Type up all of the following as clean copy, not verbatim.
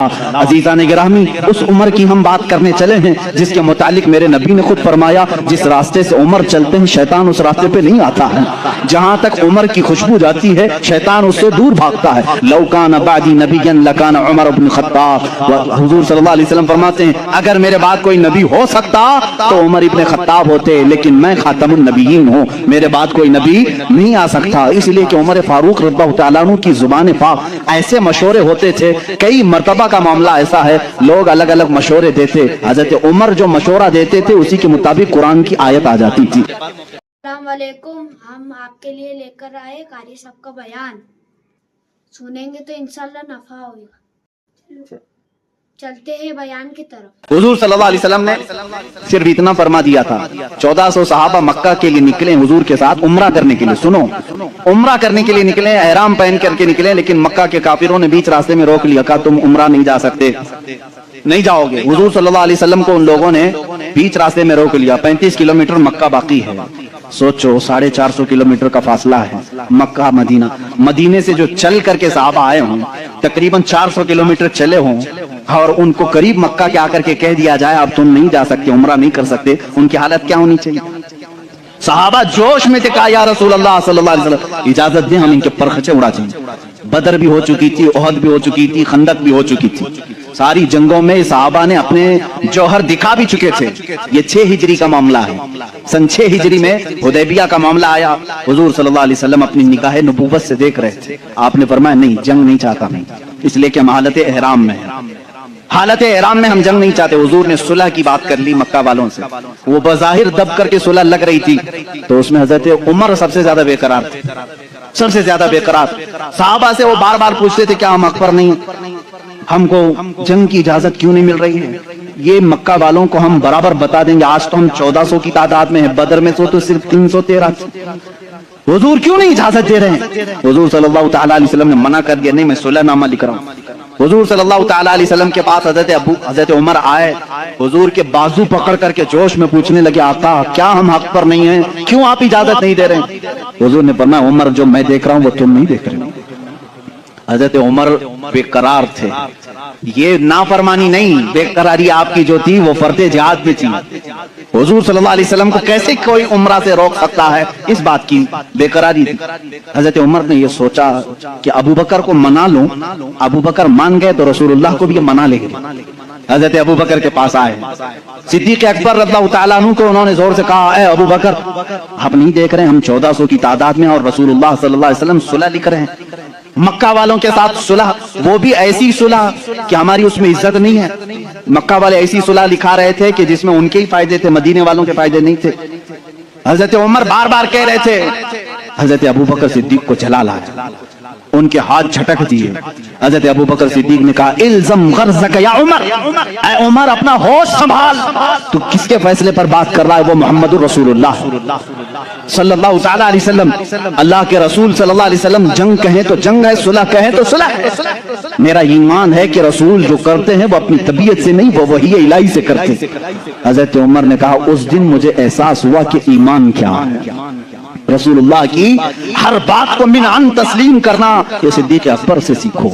عزیزان گرامی، اس عمر کی ہم بات کرنے چلے ہیں جس کے متعلق میرے نبی نے خود فرمایا جس راستے سے عمر چلتے ہیں شیطان اس راستے پہ نہیں آتا ہے، جہاں تک عمر کی خوشبو جاتی ہے شیطان اس سے دور بھاگتا ہے۔ لو کان بعدی نبیا لکان عمر بن خطاب، حضور صلی اللہ علیہ وسلم فرماتے ہیں اگر میرے بعد کوئی نبی ہو سکتا تو عمر ابن خطاب ہوتے، لیکن میں خاتم النبیین ہوں، میرے بعد کوئی نبی نہیں آ سکتا۔ اس لیے کہ عمر فاروق رضی اللہ تعالیٰ عنہ کی زبان پاک ایسے مشورے ہوتے تھے، کئی مرتبہ کا معاملہ ایسا ہے لوگ الگ الگ مشورے دیتے، حضرت عمر جو مشورہ دیتے تھے اسی کے مطابق قرآن کی آیت آ جاتی تھی۔ السلام علیکم، ہم آپ کے لیے لے کر آئے قاری صاحب کا بیان، سنیں گے تو انشاءاللہ نفع ہوگا۔ چلتے ہیں بیان کی طرف۔ حضور صلی اللہ علیہ وسلم نے صرف اتنا فرما دیا تھا، 1400 صحابہ مکہ کے لیے نکلے حضور کے ساتھ عمرہ کرنے کے لیے، سنو عمرہ کرنے کے لیے نکلے، احرام پہن کر کے نکلے، لیکن مکہ کے کافروں نے بیچ راستے میں روک لیا، کہا تم عمرہ نہیں جا سکتے، نہیں جاؤ گے۔ حضور صلی اللہ علیہ وسلم کو ان لوگوں نے بیچ راستے میں روک لیا، 35 کلومیٹر مکہ باقی ہے، سوچو 450 کلومیٹر کا فاصلہ ہے مکہ مدینہ، مدینے سے جو چل کر کے صحابہ آئے ہوں تقریباً 400 کلومیٹر چلے ہوں، اور ان کو قریب مکہ کے آ کر کے کہہ دیا جائے اب تم نہیں جا سکتے، عمرہ نہیں کر سکتے، ان کی حالت کیا ہونی چاہیے؟ صحابہ جوش میں تھے، کہا یا رسول اللہ صلی اللہ علیہ وسلم اجازت دیں ہم ان کے پرخچے اڑا دیں۔ بدر بھی ہو چکی تھی، احد بھی ہو چکی تھی، خندق بھی ہو چکی تھی، ساری جنگوں میں صحابہ نے اپنے جوہر دکھا بھی چکے تھے۔ یہ 6 ہجری کا معاملہ ہے، سن 6 ہجری میں حدیبیہ کا معاملہ آیا، حضور صلی اللہ علیہ وسلم اپنی نگاہ نبوت سے دیکھ رہے تھے، آپ نے فرمایا نہیں جنگ نہیں چاہتا میں، اس لیے کہ ہم حالت احرام میں ہیں، حالت احرام میں ہم جنگ نہیں چاہتے۔ حضور نے صلح کی بات کر لی مکہ والوں سے، وہ بظاہر دب کر کے صلح لگ رہی تھی، تو اس میں حضرت عمر سب سے زیادہ بے قرار تھے، سب سے زیادہ بے قرار۔ صحابہ سے وہ بار بار پوچھتے تھے کیا ہم حق پر نہیں، ہم کو جنگ کی اجازت کیوں نہیں مل رہی ہے؟ یہ مکہ والوں کو ہم برابر بتا دیں گے، آج تو ہم 1400 کی تعداد میں ہیں، بدر میں تو صرف 313 تھے، حضور کیوں نہیں اجازت دے رہے ہیں؟ حضور صلی اللہ تعالیٰ علیہ وسلم نے منع کر دیا، نہیں میں صلح نامہ لکھ رہا ہوں۔ حضور صلی اللہ تعالیٰ علیہ وسلم کے پاس حضرت عمر آئے، حضور کے بازو پکڑ کر کے جوش میں پوچھنے لگے آقا کیا ہم حق پر نہیں ہیں، کیوں آپ اجازت نہیں دے رہے ہیں؟ حضور نے فرمایا عمر جو میں دیکھ رہا ہوں وہ تم نہیں دیکھ رہے۔ حضرت عمر بے قرار تھے، یہ نافرمانی نہیں، بے قراری آپ کی جو تھی وہ فرض جہاد میں تھی۔ حضور صلی اللہ علیہ وسلم کو کیسے کوئی عمرہ سے روک سکتا ہے، اس بات کی بے قراری تھی۔ حضرت عمر نے یہ سوچا کہ ابو بکر کو منا لوں، ابو بکر مان گئے تو رسول اللہ کو بھی منا لیں گے۔ حضرت ابو بکر کے پاس آئے، صدیق اکبر رضی اللہ تعالیٰ عنہ کو انہوں نے زور سے کہا اے ابو بکر آپ نہیں دیکھ رہے ہم 1400 کی تعداد میں اور رسول اللہ صلی اللہ علیہ وسلم صلح لکھ رہے ہیں مکہ والوں کے ساتھ، صلح وہ بھی ایسی صلح کہ ہماری اس میں عزت نہیں ہے۔ مکہ والے ایسی صلح لکھا رہے تھے کہ جس میں ان کے ہی فائدے تھے، مدینے والوں کے فائدے نہیں تھے۔ حضرت عمر بار بار کہہ رہے تھے، حضرت ابو بکر صدیق کو جلال آیا، ان کے ہاتھ جھٹک دیے۔ حضرت ابو بکر صدیق نے کہا الزم غرضک یا عمر، اے عمر اپنا ہوش سنبھال، تو کس کے فیصلے پر بات کر رہا ہے؟ وہ محمد الرسول اللہ صلی اللہ تعالیٰ علیہ وسلم، اللہ کے رسول صلی اللہ علیہ وسلم، جنگ کہیں تو جنگ ہے، صلح کہیں تو صلح ہے۔ میرا ایمان ہے کہ رسول جو کرتے ہیں وہ اپنی طبیعت سے نہیں، وہ وحی الہی سے کرتے ہیں۔ حضرت عمر نے کہا اس دن مجھے احساس ہوا کہ ایمان کیا ہے، رسول اللہ کی ہر بات کو من عن تسلیم کرنا، یہ صدیق اکبر سے سیکھو۔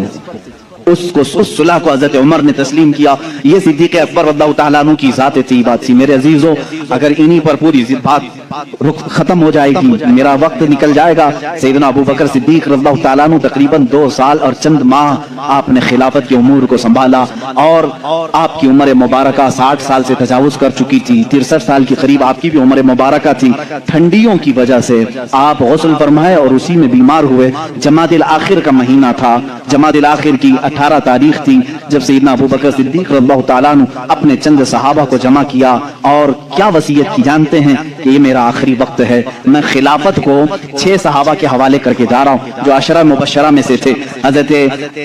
اس صلح کو حضرت عمر نے تسلیم کیا، یہ صدیق اکبر رضی اللہ تعالیٰ عنہ کی ذات طیبات تھی۔ میرے عزیزوں اگر انہی پر پوری بات ختم ہو جائے گی، میرا وقت نکل جائے گا۔ سیدنا ابو بکر صدیق رضی اللہ تعالیٰ عنہ تقریباً 2 سال اور چند ماہ آپ نے خلافت کے امور کو سنبھالا، اور آپ کی عمر مبارکہ 60 سال سے تجاوز کر چکی تھی، 63 سال کے قریب آپ کی بھی عمر مبارکہ تھی۔ ٹھنڈیوں کی وجہ سے آپ غسل فرمائے اور اسی میں بیمار ہوئے۔ جمادی الاخر کا مہینہ تھا، جمادی الاخر کی 18 تاریخ تھی جب سیدنا ابو بکر صدیق رضی اللہ تعالیٰ عنہ اپنے چند صحابہ کو جمع کیا اور کیا وصیت کی جانتے ہیں کہ یہ میرا آخری وقت ہے، میں خلافت کو 6 صحابہ کے حوالے کر کے جا رہا ہوں جو عشرہ مبشرہ میں سے تھے۔ حضرت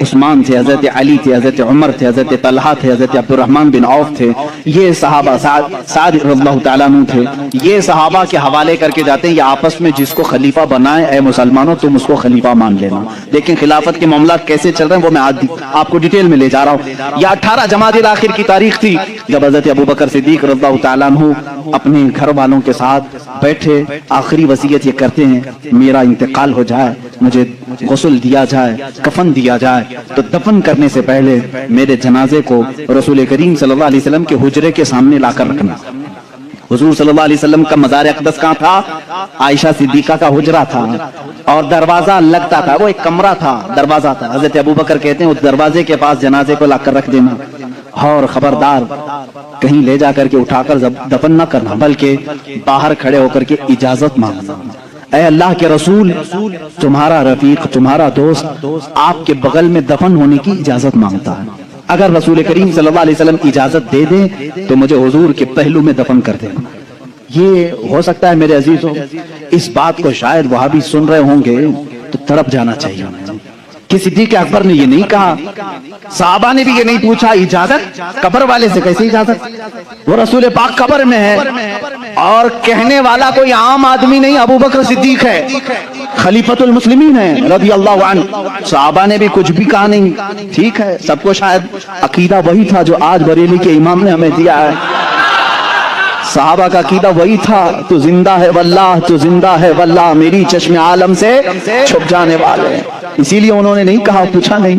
عثمان تھے، حضرت علی تھے، حضرت عمر تھے، حضرت طلحہ تھے، حضرت عبد الرحمن بن عوف تھے، یہ صحابہ، سعد رضی اللہ تعالیٰ عنہ تھے، یہ صحابہ کے حوالے کر کے جاتے ہیں یہ آپس میں جس کو خلیفہ بنائے اے مسلمانوں تم اس کو خلیفہ مان لینا۔ لیکن خلافت کے معاملات کیسے چل رہے ہیں وہ میں آپ کو ڈیٹیل میں لے جا رہا ہوں۔ یہ 18 جمادی الاخر کی تاریخ تھی جب حضرت ابو بکر صدیق رضی اللہ تعالیٰ عنہ اپنے گھر والوں کے ساتھ بیٹھے، آخری وصیت یہ کرتے ہیں میرا انتقال ہو جائے مجھے غسل دیا جائے, کفن دیا جائے, تو دفن کرنے سے پہلے میرے جنازے کو رسول کریم صلی اللہ علیہ وسلم کے حجرے کے سامنے لا کر رکھنا. حضور صلی اللہ علیہ وسلم کا مزار اقدس کہاں تھا؟ عائشہ صدیقہ کا حجرہ تھا, اور دروازہ لگتا تھا, وہ ایک کمرہ تھا, دروازہ تھا. حضرت ابوبکر کہتے ہیں اس دروازے کے پاس جنازے کو لا کر رکھ دینا, اور خبردار کہیں لے جا کر کے اٹھا کر دفن نہ کرنا, بلکہ باہر کھڑے ہو کر کے اجازت مانگنا. اے اللہ کے رسول, تمہارا رفیق, تمہارا دوست آپ کے بغل میں دفن ہونے کی اجازت مانگتا ہے. اگر رسول کریم صلی اللہ علیہ وسلم اجازت دے دیں تو مجھے حضور کے پہلو میں دفن کر دیں. یہ ہو سکتا ہے میرے عزیزوں, اس بات کو شاید وہاں بھی سن رہے ہوں گے تو تڑپ جانا چاہیے کہ صدیق اکبر نے یہ نہیں کہا, صحابہ نے بھی یہ نہیں پوچھا اجازت, قبر والے سے کیسے اجازت؟ وہ رسول پاک قبر میں ہے, اور کہنے والا کوئی عام آدمی نہیں, ابوبکر صدیق ہے, خلیفۃ المسلمین ہے رضی اللہ عنہ. صحابہ نے بھی کچھ بھی کہا نہیں. ٹھیک ہے, سب کو شاید عقیدہ وہی تھا جو آج بریلی کے امام نے ہمیں دیا ہے. صحابہ کا عقیدہ وہی تھا, تو زندہ ہے واللہ, تو زندہ ہے واللہ, میری چشم عالم سے چھپ جانے والے. اسی لیے انہوں نے نہیں کہا, پوچھا نہیں.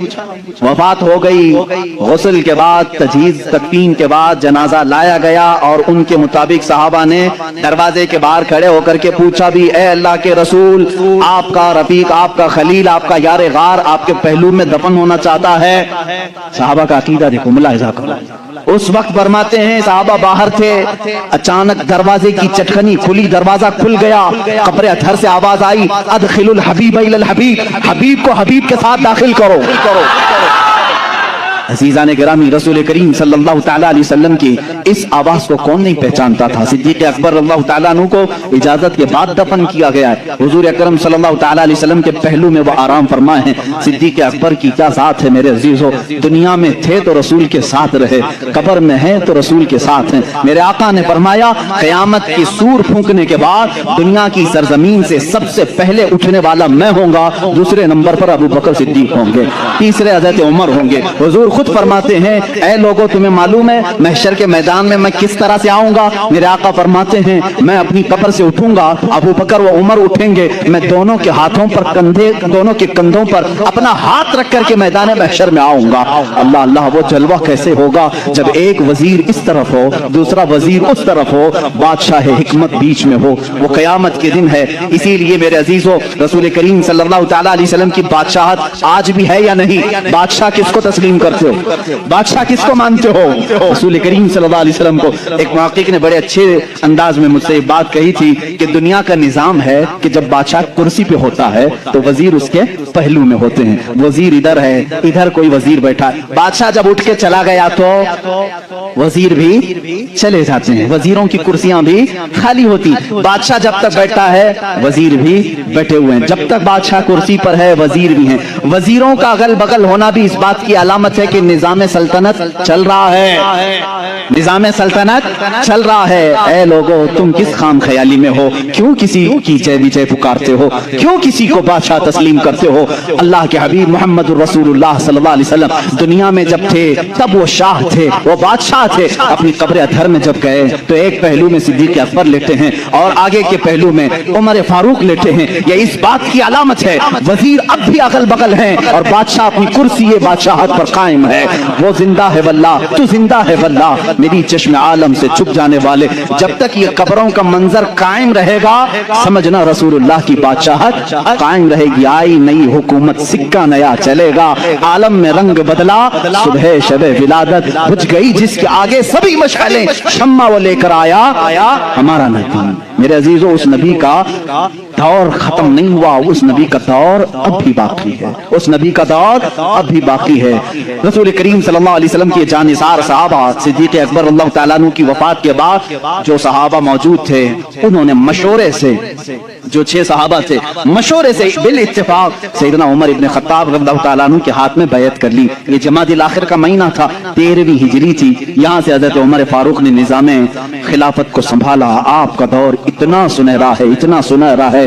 وفات ہو گئی, غسل کے بعد, تجہیز تکفین کے بعد جنازہ لایا گیا, اور ان کے مطابق صحابہ نے دروازے کے باہر کھڑے ہو کر کے پوچھا بھی, اے اللہ کے رسول, آپ کا رفیق, آپ کا خلیل, آپ کا یار غار آپ کے پہلو میں دفن ہونا چاہتا ہے. صحابہ کا عقیدہ دیکھو, ملاحظہ کرو. اس وقت فرماتے ہیں صحابہ باہر تھے, اچانک دروازے کی چٹکنی کھلی, دروازہ کھل گیا, قبر اطہر سے آواز آئی, ادخل الحبیب الی الحبیب, حبیب کو حبیب کے ساتھ داخل کرو. عزیزان گرامی, رسول کریم صلی اللہ تعالیٰ علیہ وسلم کی اس آواز کو کون نہیں پہچانتا تھا؟ صدیق اکبر اللہ تعالیٰ عنہ کو اجازت کے بعد دفن کیا گیا ہے. حضور اکرم صلی اللہ تعالیٰ علیہ وسلم کے پہلو میں وہ آرام فرمائے ہیں. صدیق اکبر کی کیا ذات ہے میرے عزیزو, دنیا میں تھے تو رسول کے ساتھ رہے, قبر میں ہیں تو رسول کے ساتھ ہیں. میرے آقا نے فرمایا, قیامت کی سور پھونکنے کے بعد دنیا کی سرزمین سے سب سے پہلے اٹھنے والا میں ہوں گا, دوسرے نمبر پر ابو بکر صدیق ہوں گے, تیسرے حضرت عمر ہوں گے. حضور خود فرماتے ہیں, اے لوگوں تمہیں معلوم ہے محشر کے میدان میں کس طرح سے آؤں گا؟ میرے آقا فرماتے ہیں, میں اپنی قبر سے اٹھوں گا, ابو بکر و عمر اٹھیں گے, میں دونوں کے ہاتھوں پر دونوں کے کندھوں پر اپنا ہاتھ رکھ کر کے میدان محشر میں آؤں گا. اللہ اللہ, وہ جلوہ کیسے ہوگا جب ایک وزیر اس طرف ہو, دوسرا وزیر اس طرف ہو, بادشاہ حکمت بیچ میں ہو. وہ قیامت کے دن ہے. اسی لیے میرے عزیزو, رسول کریم صلی اللہ تعالیٰ علیہ وسلم کی بادشاہت آج بھی ہے یا نہیں؟ بادشاہ کس کو تسلیم کرتے ہو؟ بادشاہ کس کو مانتے ہو؟ رسول کریم صلی اللہ علیہ وسلم کو. ایک محقق نے بڑے اچھے انداز میں مجھ سے ایک بات کہی تھی کہ دنیا کا نظام ہے کہ جب بادشاہ کرسی پہ ہوتا ہے تو وزیر اس کے پہلو میں ہوتے ہیں. وزیر ادھر ہے, ادھر کوئی وزیر بیٹھا ہے. بادشاہ جب اٹھ کے چلا گیا تو وزیر بھی چلے جاتے ہیں, وزیروں کی کرسیاں بھی خالی ہوتی. بادشاہ جب تک بیٹھا ہے وزیر بھی بیٹھے ہوئے ہیں, جب تک بادشاہ کرسی پر ہے وزیر بھی ہیں. وزیروں کا اگل بغل ہونا بھی اس بات کی علامت ہے کہ نظام سلطنت چل رہا ہے, نظام سلطنت چل رہا ہے. اے لوگو, تم کس خام خیالی میں ہو؟ کیوں کسی کی جے وجے پکارتے ہو؟ کیوں کسی کو بادشاہ تسلیم کرتے ہو؟ اللہ کے حبیب محمد رسول اللہ صلی اللہ علیہ وسلم دنیا میں جب تھے تب وہ شاہ تھے, وہ بادشاہ تھے. اپنی قبر اطہر میں جب گئے تو ایک پہلو میں صدیق اکبر لیٹے ہیں اور آگے کے پہلو میں عمر فاروق لیٹے ہیں. یہ اس بات کی علامت ہے وزیر اب بھی اگل بغل ہیں اور بادشاہ اپنی کرسی بادشاہت پر قائم ہے. وہ زندہ ہے واللہ, تو زندہ ہے واللہ, میری چشم عالم سے چھپ جانے والے. جب تک یہ قبروں کا منظر قائم رہے گا سمجھنا رسول اللہ کی بادشاہت قائم رہے گی. آئی نئی حکومت, سکہ نیا چلے گا, عالم میں رنگ بدلا, صبح شب ولادت بجھ گئی جس کے آگے سبھی مشعلیں, شمع وہ لے کر آیا ہمارا نبی. میرے عزیزو, اس نبی کا دور ختم نہیں ہوا, اس نبی کا دور اب بھی باقی ہے, اس نبی کا دور اب بھی باقی ہے. رسول کریم صلی اللہ علیہ وسلم کے جانثار صحابہ, صدیق اکبر اللہ تعالیٰ عنہ کی وفات کے بعد جو صحابہ موجود تھے انہوں نے مشورے سے, جو 6 صحابہ تھے, مشورے سے بالاتفاق سیدنا عمر ابن خطاب رضی اللہ تعالیٰ عنہ کے ہاتھ میں بیعت کر لی. یہ جمادی الاخر کا مہینہ تھا, 13ویں ہجری تھی. یہاں سے حضرت عمر فاروق نے نظام خلافت کو سنبھالا. آپ کا دور اتنا سنہرا ہے, اتنا سنہرا ہے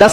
10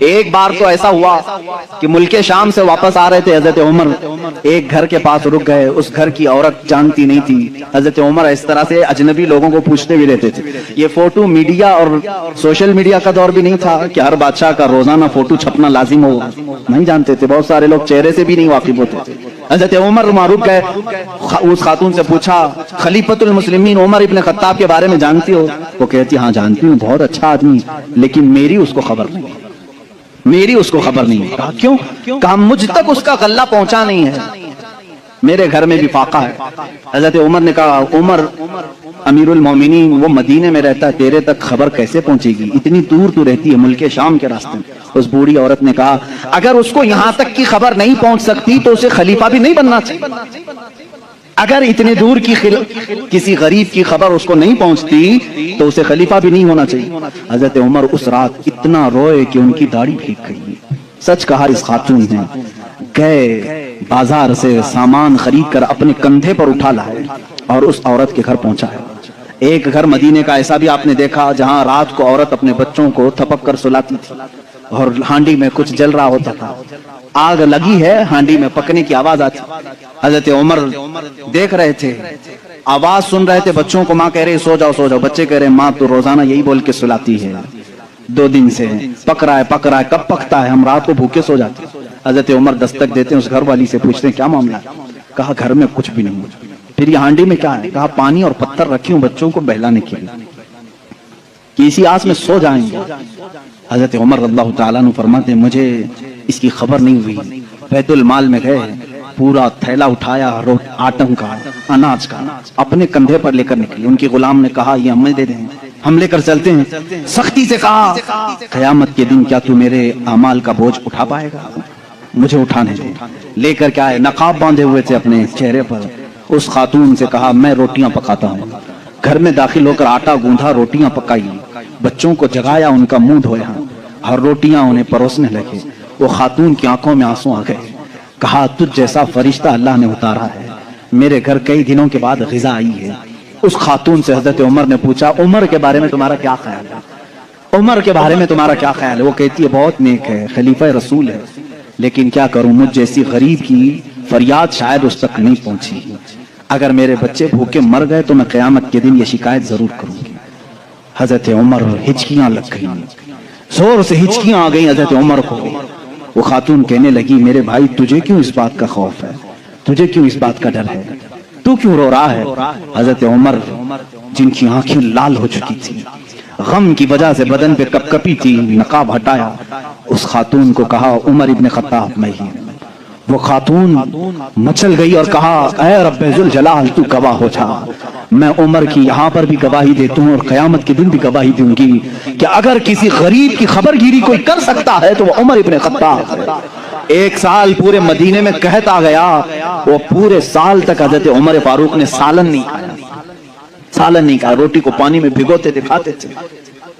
ایک بار تو ایسا ہوا کہ ملک شام سے واپس آ رہے تھے حضرت عمر، ایک گھر کے پاس رک گئے، اس گھر کی عورت جانتی نہیں تھی۔ حضرت عمر اس طرح سے اجنبی لوگوں کو پوچھتے بھی رہتے تھے۔ یہ فوٹو میڈیا اور سوشل میڈیا کا دور بھی نہیں تھا کہ ہر بادشاہ کا روزانہ فوٹو چھپنا لازم ہو، نہیں جانتے تھے، بہت سارے لوگ چہرے سے بھی نہیں واقف ہوتے تھے۔ حضرت عمر معروف گئے، اس خاتون سے پوچھا خلیفۃ المسلمین عمر ابن خطاب کے بارے میں جانتی ہو؟ وہ کہتی ہاں جانتی ہوں، بہت اچھا آدمی، لیکن میری اس کو خبر نہیں، میری اس کو خبر نہیں۔ کہا کیوں؟ کہا مجھ تک اس کا غلہ پہنچا نہیں ہے، میرے گھر میں بھی فاقہ ہے۔ حضرت عمر نے کہا عمر امیر المومنین وہ مدینے میں رہتا ہے، تیرے تک خبر کیسے پہنچے گی؟ اتنی دور تو رہتی ہے ملک شام کے راستے میں۔ اس بوڑھی عورت نے کہا اگر اس کو یہاں تک کی خبر نہیں پہنچ سکتی تو اسے خلیفہ بھی نہیں بننا چاہیے۔ اگر اتنے دور کی کسی غریب کی خبر اس کو نہیں پہنچتی تو اسے خلیفہ بھی نہیں ہونا چاہیے۔ حضرت عمر اس رات اتنا روئے کہ ان کی داڑھی بھیگ گئی۔ سچ کہا اس خاتون نے، گئے بازار سے سامان خرید کر اپنے کندھے پر اٹھا لائے اور اس عورت کے گھر پہنچا ہے۔ ایک گھر مدینے کا ایسا بھی آپ نے دیکھا جہاں رات کو عورت اپنے بچوں کو تھپک کر سلاتی تھی اور ہانڈی میں کچھ جل رہا ہوتا تھا، آگ لگی ہے، ہانڈی میں پکنے کی آواز آتی۔ حضرت عمر دیکھ رہے تھے، آواز سن رہے تھے، بچوں کو ماں کہہ رہے سو جاؤ سو جاؤ، بچے کہہ رہے ماں تو روزانہ یہی بول کے سلاتی ہے، 2 دن سے پک رہا ہے، کب پکتا ہے، ہم رات کو بھوکے سو جاتے۔ حضرت عمر دستک دیتے ہیں، اس گھر والی سے پوچھتے ہیں کیا معاملہ ہے؟ کہا گھر میں کچھ بھی نہیں۔ پھر یہ ہانڈی میں کیا ہے؟ کہا پانی اور پتھر رکھی ہوں بچوں کو بہلانے کے لیے کہ اسی آس میں سو جائیں گے۔ حضرت عمر رضی اللہ تعالیٰ عنہ فرماتے ہیں مجھے اس کی خبر نہیں ہوئی، بیت المال میں گئے، پورا تھیلا اٹھایا آٹم کا، اناج کا، اپنے کندھے پر لے کر نکلے۔ ان کی غلام نے کہا یہ ہمیں دے دیں، ہم لے کر چلتے ہیں۔ سختی سے کہا قیامت کے دن کیا تو میرے اعمال کا بوجھ اٹھا پائے گا؟ مجھے اٹھانے دے۔ لے کر کیا ہے، نقاب باندھے ہوئے تھے اپنے چہرے پر۔ اس خاتون سے کہا میں روٹیاں پکاتا ہوں۔ گھر میں داخل ہو کر آٹا گوندھا، روٹیاں پکائی، بچوں کو جگایا، ان کا منہ دھویا اور روٹیاں انہیں پروسنے لگے۔ وہ خاتون کی آنکھوں میں آنسو آ گئے۔ کہا تجھ جیسا فرشتہ اللہ نے اتارا ہے، میرے گھر کئی دنوں کے بعد غذا آئی ہے۔ اس خاتون سے حضرت عمر نے پوچھا عمر کے بارے میں تمہارا کیا خیال ہے؟ عمر کے بارے میں تمہارا کیا خیال ہے؟ وہ کہتی ہے بہت نیک ہے، خلیفہ رسول ہے، لیکن کیا کروں مجھ جیسی غریب کی فریاد شاید اس تک نہیں پہنچی۔ اگر میرے بچے بھوکے مر گئے تو میں قیامت کے دن یہ شکایت ضرور کروں گی۔ حضرت عمر ہچکیاں لگ گئیں، زور سے ہچکیاں آ گئیں حضرت عمر کو۔ وہ خاتون کہنے لگی میرے بھائی تجھے کیوں اس بات کا خوف ہے، تجھے کیوں اس بات کا ڈر ہے، تو کیوں رو رہا ہے؟ حضرت عمر جن کی آنکھیں لال ہو چکی تھی، غم کی وجہ سے بدن پہ کپ کپی تھی، نقاب ہٹایا، اس خاتون کو کہا عمر ابن خطاب میں ہی۔ وہ خاتون مچل گئی اور کہا اے رب ذوالجلال تو گواہ ہو جا، میں عمر کی یہاں پر بھی گواہی دیتا ہوں اور قیامت کے دن بھی گواہی دوں گی کہ اگر کسی غریب کی خبر گیری کوئی کر سکتا ہے تو وہ عمر ابن خطاب ہے۔ 1 سال پورے مدینے میں قحط آ گیا، وہ پورے سال تک حضرت عمر فاروق نے سالن نہیں کھایا، سالن نہیں کھایا، روٹی کو پانی میں بھگوتے تھے، کھاتے تھے۔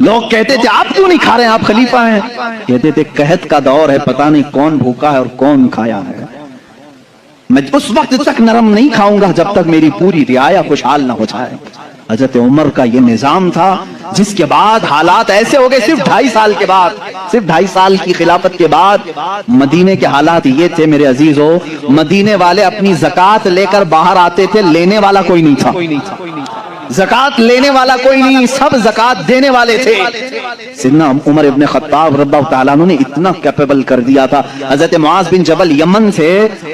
لوگ کہتے تھے آپ کیوں نہیں کھا رہے ہیں، آپ خلیفہ ہیں؟ کہتے تھے قحط کا دور ہے، پتہ نہیں کون بھوکا ہے اور کون کھایا ہے، میں اس وقت تک نرم نہیں کھاؤں گا جب تک میری پوری رعایا خوشحال نہ ہو جائے۔ حضرت عمر کا یہ نظام تھا جس کے بعد حالات ایسے ہو گئے، صرف 2.5 سال کے بعد، صرف 2.5 سال کی خلافت کے بعد مدینے کے حالات یہ تھے میرے عزیزو، مدینے والے اپنی زکوٰۃ لے کر باہر آتے تھے، لینے والا کوئی نہیں تھا، زکوٰۃ لینے والا کوئی نہیں، سب زکوٰۃ دینے والے تھے۔ سیدنا عمر ابن خطاب رضی اللہ تعالیٰ عنہ نے اتنا کیپیبل کر دیا تھا، حضرت معاذ بن جبل یمن سے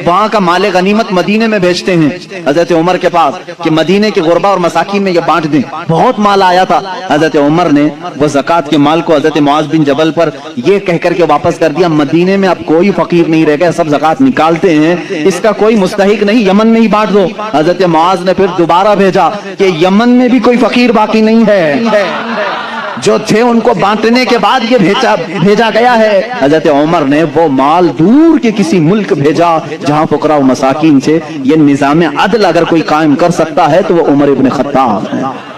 وہاں کا مال غنیمت مدینے میں بھیجتے ہیں حضرت عمر کے پاس کہ مدینے کے غربا اور مساکین میں یہ بانٹ دیں، بہت مال آیا تھا۔ حضرت عمر نے وہ زکوٰۃ کے مال کو حضرت معاذ بن جبل پر یہ کہہ کر کے واپس کر دیا مدینے میں اب کوئی فقیر نہیں رہ گیا، سب زکوٰۃ نکالتے ہیں، اس کا کوئی مستحق نہیں، یمن میں ہی بانٹ دو۔ حضرت معاذ نے پھر دوبارہ بھیجا کہ یمن میں بھی کوئی فقیر باقی نہیں ہے، جو تھے ان کو بانٹنے کے بعد یہ بھیجا گیا ہے۔ حضرت عمر نے وہ مال دور کے کسی ملک بھیجا جہاں فقراء و مساکین سے یہ نظام عدل اگر کوئی قائم کر سکتا ہے تو وہ عمر ابن خطاب ہے۔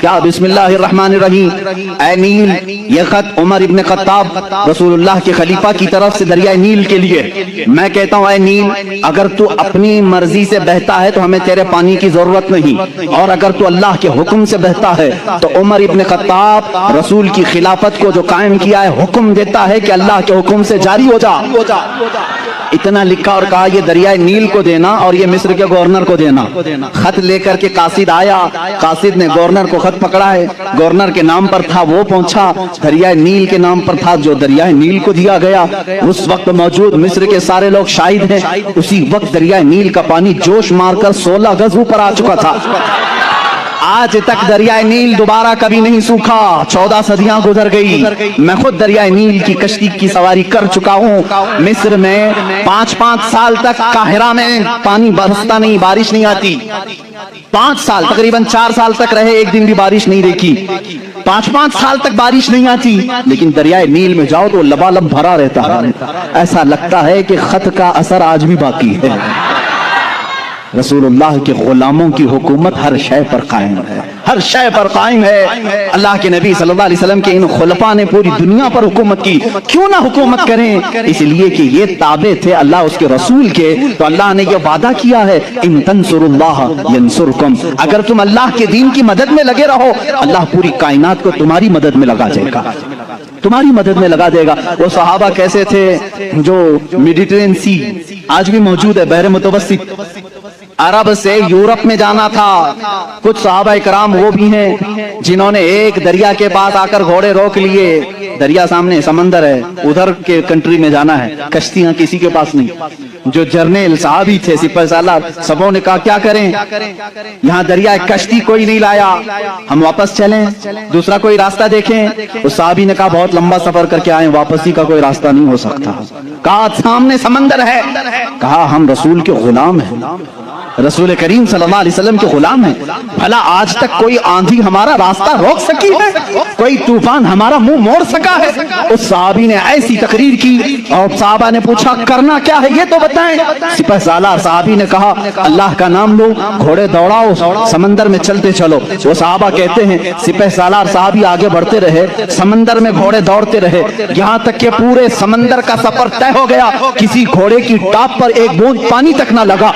کیا بسم اللہ الرحمن الرحیم اے نیل، یہ خط عمر ابن خطاب رسول اللہ کے خلیفہ کی طرف سے دریائے نیل کے لیے۔ میں کہتا ہوں اے نیل، اگر تو اپنی مرضی سے بہتا ہے تو ہمیں تیرے پانی کی ضرورت نہیں، اور اگر تو اللہ کے حکم سے بہتا ہے تو عمر ابن خطاب رسول کی خلافت کو جو قائم کیا ہے حکم دیتا ہے کہ اللہ کے حکم سے جاری ہو جا۔ اتنا لکھا اور کہا یہ دریائے نیل کو دینا اور یہ مصر کے گورنر کو دینا۔ خط لے کر کے قاصد آیا، قاصد نے گورنر کو خط پکڑا ہے، گورنر کے نام پر تھا، وہ پہنچا، دریائے نیل کے نام پر تھا جو دریائے نیل کو دیا گیا۔ اس وقت موجود مصر کے سارے لوگ شاہد ہیں، اسی وقت دریائے نیل کا پانی جوش مار کر 16 گز اوپر آ چکا تھا۔ آج تک دریائے نیل دوبارہ کبھی نہیں سوکھا، 14 صدیاں گزر گئی۔ میں خود دریائے نیل کی کشتی کی سواری کر چکا ہوں۔ مصر میں 5 سال تک قاہرہ میں پانی برستا نہیں، بارش نہیں آتی۔ 5 سال، تقریباً 4 سال تک رہے، ایک دن بھی بارش نہیں دیکھی۔ 5 سال تک بارش نہیں آتی، لیکن دریائے نیل میں جاؤ تو لبالب بھرا رہتا ہے۔ ایسا لگتا ہے کہ خط کا اثر آج بھی باقی ہے۔ رسول اللہ کے غلاموں کی حکومت ہر شے پر قائم ہے، ہر شے پر قائم ہے۔ اللہ کے نبی صلی اللہ علیہ وسلم کے ان خلفاء نے پوری دنیا پر حکومت کی، کیوں نہ حکومت کریں؟ اس لیے کہ یہ تابع تھے اللہ اس کے رسول کے، تو اللہ نے یہ وعدہ کیا ہے ان تنصروا اللہ ینصرکم، اگر تم اللہ کے دین کی مدد میں لگے رہو اللہ پوری کائنات کو تمہاری مدد میں لگا دے گا، تمہاری مدد میں لگا دے گا۔ وہ صحابہ کیسے تھے جو میڈیٹرین سی آج بھی موجود ہے، بحر متوسط، عرب سے یورپ میں جانا تھا، کچھ صحابہ کرام وہ بھی ہیں جنہوں نے ایک دریا کے پاس آ کر گھوڑے روک لیے، دریا سامنے سمندر ہے، ادھر کے کنٹری میں جانا ہے، کشتیاں کسی کے پاس نہیں۔ جو جرنیل صحابی تھے، سپہ سالار، سبوں نے کہا کیا کریں، یہاں دریا کشتی کوئی نہیں لایا، ہم واپس چلیں، دوسرا کوئی راستہ دیکھیں۔ اس صحابی نے کہا بہت لمبا سفر کر کے آئے، واپسی کا کوئی راستہ نہیں ہو سکتا۔ کہا سامنے سمندر ہے، کہا ہم رسول کے غلام ہیں، رسول کریم صلی اللہ علیہ وسلم کے غلام ہیں، بھلا آج تک کوئی آندھی ہمارا راستہ روک سکی ہے، کوئی طوفان ہمارا منہ موڑ سکا ہے؟ اس صحابی نے ایسی تقریر کی اور صحابہ نے پوچھا کرنا کیا ہے یہ تو بتائیں۔ سپہ سالار صحابی نے کہا اللہ کا نام لو، گھوڑے دوڑاؤ، سمندر میں چلتے چلو۔ وہ صحابہ کہتے ہیں سپہ سالار صحابی آگے بڑھتے رہے، سمندر میں گھوڑے دوڑتے رہے، یہاں تک کہ پورے سمندر کا سفر طے ہو گیا، کسی گھوڑے کی ٹاپ پر ایک بوند پانی تک نہ لگا۔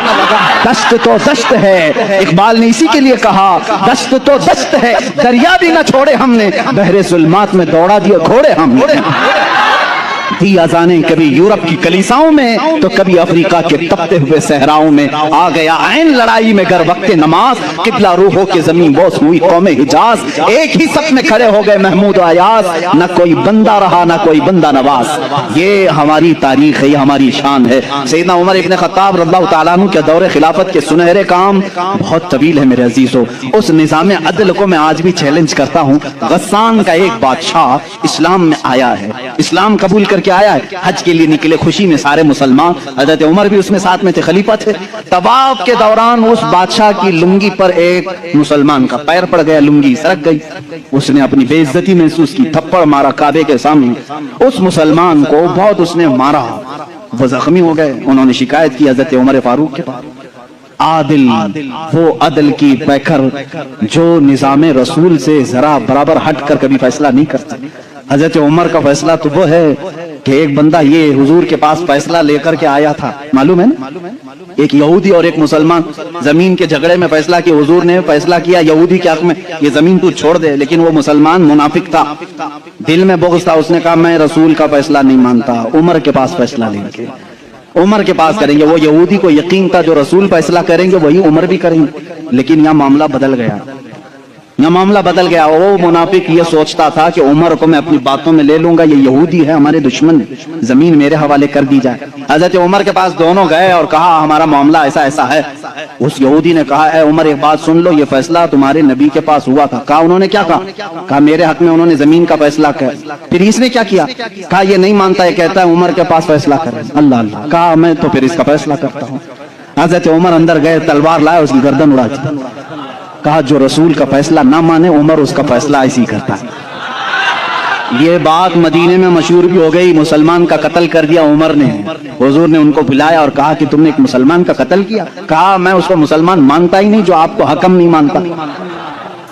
دشت تو دشت ہے، اقبال نے اسی کے لیے کہا دشت تو دشت ہے، دریا بھی نہ چھوڑے ہم نے، بحر ظلمات میں دوڑا دیے گھوڑے ہم نے۔ دی اذانیں کبھی یورپ کی کلیساؤں میں تو کبھی افریقہ کے تپتے ہوئے صحراؤں میں، آ گیا عین لڑائی میں گر وقت نماز، قبلہ روحوں کے زمین بوس ہوئی قوم حجاز، ایک ہی صف میں کھڑے ہو گئے محمود و ایاز، نہ کوئی بندہ رہا نہ کوئی بندہ نواز۔ یہ ہماری تاریخ ہے، یہ ہماری شان ہے۔ سیدنا عمر ابن خطاب رضی اللہ تعالیٰ عنہ کے دور خلافت کے سنہرے کام بہت طویل ہے میرے عزیزو۔ اس نظام عدل کو میں آج بھی چیلنج کرتا ہوں۔ غسان کا ایک بادشاہ اسلام میں آیا ہے، اسلام قبول کر کے آیا ہے، حج کے لیے نکلے خوشی میں سارے مسلمان، حضرت عمر بھی اس میں ساتھ میں تھے، خلیفہ تھے۔ طواف کے دوران اس بادشاہ کی لنگی پر ایک مسلمان کا پیر پڑ گیا، لنگی سرک گئی، اس نے اپنی بے عزتی محسوس کی، تھپڑ مارا کعبے کے سامنے، اس مسلمان کو بہت اس نے مارا، وہ زخمی ہو گئے۔ انہوں نے شکایت کی حضرت عمر فاروق کے پاس۔ عادل، وہ عدل کی پیکر جو نظام رسول سے ذرا برابر ہٹ کر کبھی فیصلہ نہیں کرتے۔ حضرت عمر کا فیصلہ تو وہ ہے کہ ایک بندہ یہ حضور کے پاس فیصلہ لے کر کے آیا تھا، معلوم ہے نا، ایک یہودی اور ایک مسلمان زمین کے جھگڑے میں فیصلہ کیا، حضور نے فیصلہ کیا یہودی کے حق میں یہ زمین تو چھوڑ دے، لیکن وہ مسلمان منافق تھا، دل میں بغض تھا، اس نے کہا میں رسول کا فیصلہ نہیں مانتا، عمر کے پاس فیصلہ لیں گے، عمر کے پاس کریں گے۔ وہ یہودی کو یقین تھا جو رسول فیصلہ کریں گے وہی عمر بھی کریں گے، لیکن یہاں معاملہ بدل گیا، یہاں معاملہ بدل گیا۔ وہ منافق یہ سوچتا تھا کہ عمر کو میں اپنی باتوں میں لے لوں گا، یہ یہودی ہے ہمارے دشمن، زمین میرے حوالے کر دی جائے۔ حضرت عمر کے پاس دونوں گئے اور کہا ہمارا معاملہ ایسا ایسا ہے۔ اس یہودی نے کہا اے عمر ایک بات سن لو، یہ فیصلہ تمہارے نبی کے پاس ہوا تھا۔ کہا انہوں نے کیا کہا؟ کہا میرے حق میں انہوں نے زمین کا فیصلہ کیا۔ پھر اس نے کیا کیا؟ کہا یہ نہیں مانتا، یہ کہتا ہے عمر کے پاس فیصلہ کرے۔ اللہ اللہ، کہا میں تو پھر اس کا فیصلہ کرتا ہوں۔ حضرت عمر اندر گئے، تلوار لائے، اس کی گردن اڑا دی، کہا جو رسول کا فیصلہ نہ مانے عمر اس کا فیصلہ ایسی کرتا ہے۔ یہ بات مدینے میں مشہور بھی ہو گئی، مسلمان کا قتل کر دیا عمر نے۔ حضور نے ان کو بلایا اور کہا کہ تم نے ایک مسلمان کا قتل کیا؟ کہا میں اس کو مسلمان مانتا ہی نہیں جو آپ کو حکم نہیں مانتا۔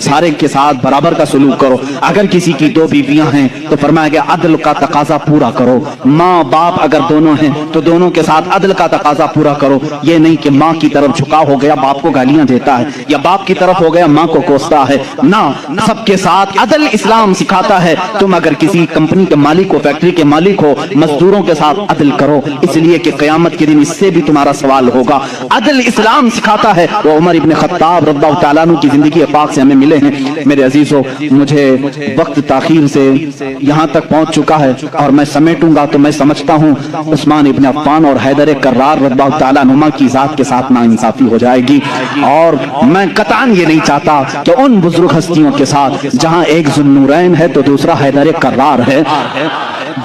سارے کے ساتھ برابر کا سلوک کرو۔ اگر کسی کی 2 بیویاں ہیں تو فرمایا گیا عدل کا تقاضا پورا کرو، ماں باپ اگر دونوں ہیں تو دونوں کے ساتھ عدل کا تقاضا پورا کرو۔ یہ نہیں کہ ماں کی طرف جھکا ہو گیا باپ کو گالیاں دیتا ہے، یا باپ کی طرف ہو گیا ماں کو کوستا ہے، نہ، سب کے ساتھ عدل اسلام سکھاتا ہے۔ تم اگر کسی کمپنی کے مالک ہو، فیکٹری کے مالک ہو، مزدوروں کے ساتھ عدل کرو، اس لیے کہ قیامت کے دن اس سے بھی تمہارا سوال ہوگا۔ عدل اسلام سکھاتا ہے۔ وہ عمر ابن خطاب رضی اللہ تعالیٰ عنہ کی زندگی پاک سے ہمیں ملے ہیں۔ میرے عزیزو، مجھے وقت تاخیر سے یہاں تک پہنچ چکا ہے اور میں سمیٹوں گا تو میں سمجھتا ہوں عثمان ابن عفان اور حیدر کرار رضی اللہ تعالیٰ عنہما کی ذات کے ساتھ ناانصافی ہو جائے گی، اور میں قطعاً یہ نہیں چاہتا کہ ان بزرگ ہستیوں کے ساتھ جہاں ایک ذو النورین ہے تو دوسرا حیدر کرار ہے،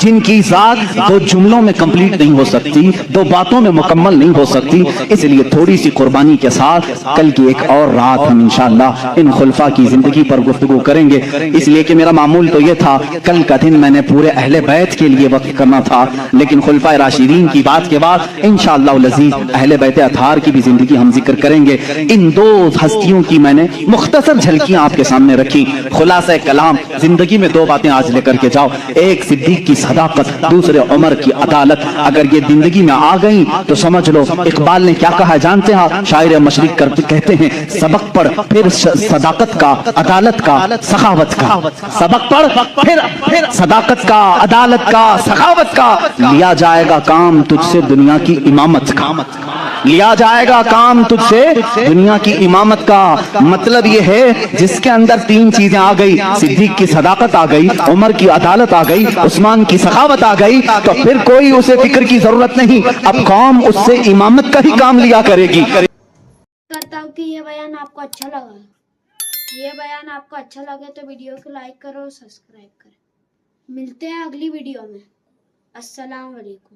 جن کی ذات 2 جملوں میں کمپلیٹ نہیں ہو سکتی، 2 باتوں میں مکمل نہیں ہو سکتی، اس لیے تھوڑی سی قربانی کے ساتھ کل کی ایک اور رات ہم انشاءاللہ ان خلفاء کی زندگی پر گفتگو کریں گے۔ اس لیے کہ میرا معمول تو یہ تھا کل کا دن میں نے پورے اہل بیت کے لیے وقت کرنا تھا، لیکن خلفاء راشدین کی بات کے بعد انشاءاللہ العزیز اہل بیت اطہار کی بھی زندگی ہم ذکر کریں گے۔ ان 2 ہستیوں کی میں نے مختصر جھلکیاں آپ کے سامنے رکھی۔ خلاصہ کلام، زندگی میں 2 باتیں آج لے کر کے جاؤ، ایک صدیق کی صداقت، دوسرے عمر کی عدالت۔ اگر یہ زندگی میں آ گئی تو سمجھ لو اقبال نے کیا کہا جانتے ہیں؟ شاعر مشرق کہتے ہیں سبق پڑھ پھر صداقت کا، عدالت کا، سخاوت کا، سبق پڑھ پھر صداقت کا، عدالت کا، سخاوت کا، لیا جائے گا کام تجھ سے دنیا کی امامت کا، لیا جائے گا کام تجھ سے دنیا کی امامت کا۔ مطلب یہ ہے جس کے اندر 3 چیزیں آ گئی، صدیق کی صداقت آ گئی، عمر کی عدالت آ گئی، عثمان کی سخاوت آ گئی، تو پھر کوئی اسے فکر کی ضرورت نہیں، اب قوم اس سے امامت کا ہی کام لیا کرے گی۔ کرتا ہوں کہ یہ بیان آپ کو اچھا لگا، یہ بیان آپ کو اچھا لگے تو ویڈیو کو لائک کرو، سبسکرائب کرو۔ ملتے ہیں اگلی ویڈیو میں۔ السلام علیکم۔